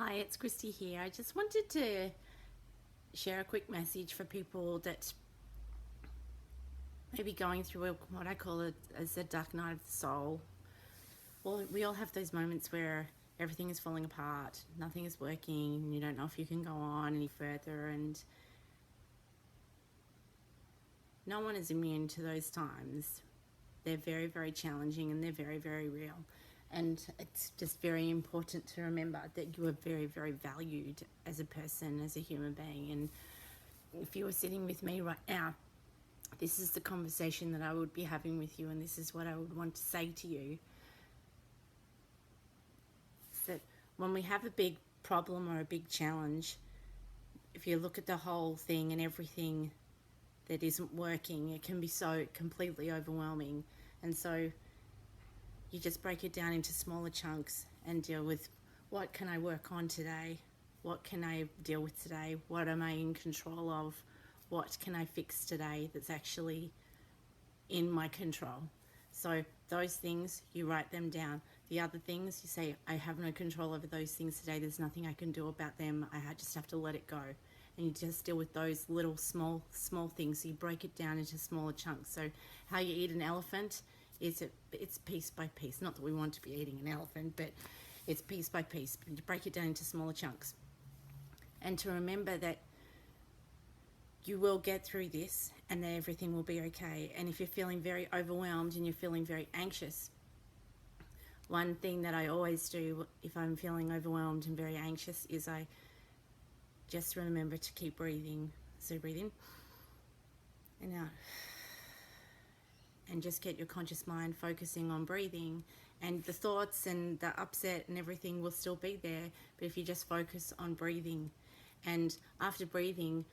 Hi, it's Christy here. I just wanted to share a quick message for people that may be going through what I call it as a dark night of the soul. Well, we all have those moments where everything is falling apart, nothing is working, you don't know if you can go on any further, and no one is immune to those times. They're very, very challenging and they're very, very real. And it's just very important to remember that you are very, very valued as a person, as a human being. And if you were sitting with me right now, this is the conversation that I would be having with you, and this is what I would want to say to you. Is that when we have a big problem or a big challenge, if you look at the whole thing and everything that isn't working, it can be so completely overwhelming. And so you just break it down into smaller chunks and deal with what can I work on today? What can I deal with today? What am I in control of? What can I fix today that's actually in my control? So those things, you write them down. The other things, you say, I have no control over those things today. There's nothing I can do about them. I just have to let it go. And you just deal with those little small things. So you break it down into smaller chunks. So how you eat an elephant is it's piece by piece. Not that we want to be eating an elephant, but it's piece by piece. You break it down into smaller chunks. And to remember that you will get through this and that everything will be okay. And if you're feeling very overwhelmed and you're feeling very anxious, one thing that I always do if I'm feeling overwhelmed and very anxious is I just remember to keep breathing. So breathe in and out. And just get your conscious mind focusing on breathing, and the thoughts and the upset and everything will still be there, but if you just focus on breathing. And after breathing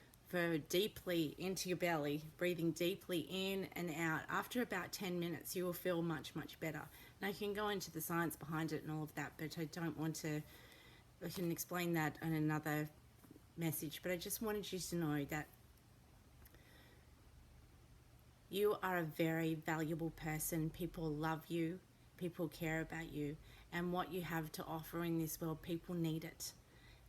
deeply into your belly, breathing deeply in and out, after about 10 minutes you will feel much, much better. Now you can go into the science behind it and all of that, but I can explain that in another message, but I just wanted you to know that you are a very valuable person. People love you, people care about you, and what you have to offer in this world, people need it.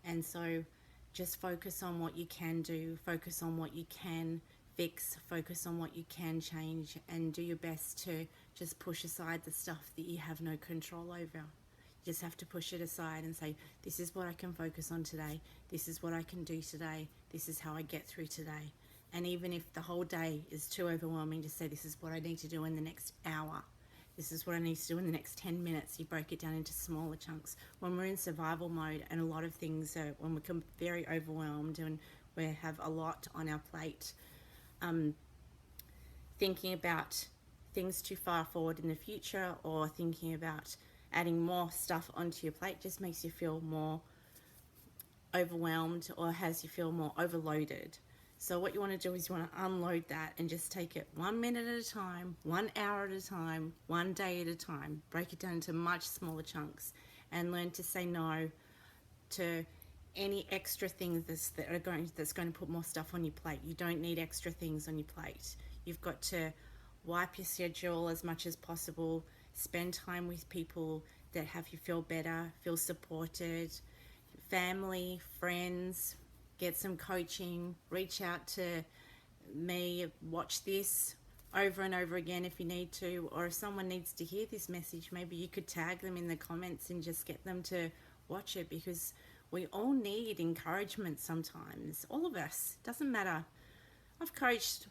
And so just focus on what you can do, focus on what you can fix, focus on what you can change, and do your best to just push aside the stuff that you have no control over. You just have to push it aside and say, this is what I can focus on today, this is what I can do today, this is how I get through today. And even if the whole day is too overwhelming, just say, this is what I need to do in the next hour. This is what I need to do in the next 10 minutes. You break it down into smaller chunks. When we're in survival mode and a lot of things are, when we become very overwhelmed and we have a lot on our plate, thinking about things too far forward in the future or thinking about adding more stuff onto your plate just makes you feel more overwhelmed or has you feel more overloaded. So what you want to do is you want to unload that and just take it 1 minute at a time, 1 hour at a time, 1 day at a time. Break it down into much smaller chunks and learn to say no to any extra things that's going to put more stuff on your plate. You don't need extra things on your plate. You've got to wipe your schedule as much as possible, spend time with people that have you feel better, feel supported, family, friends. Get some coaching, reach out to me, watch this over and over again if you need to, or if someone needs to hear this message, maybe you could tag them in the comments and just get them to watch it, because we all need encouragement sometimes. All of us, doesn't matter. I've coached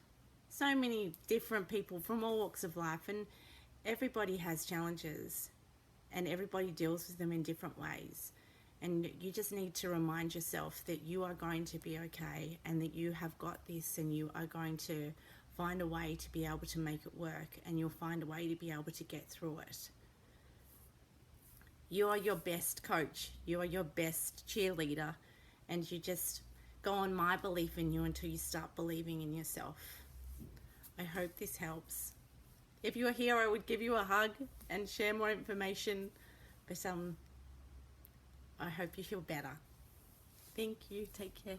so many different people from all walks of life, and everybody has challenges and everybody deals with them in different ways. And you just need to remind yourself that you are going to be okay and that you have got this and you are going to find a way to be able to make it work, and you'll find a way to be able to get through it. You are your best coach. You are your best cheerleader, and you just go on my belief in you until you start believing in yourself. I hope this helps. If you were here, I would give you a hug and share more information, but I hope you feel better. Thank you. Take care.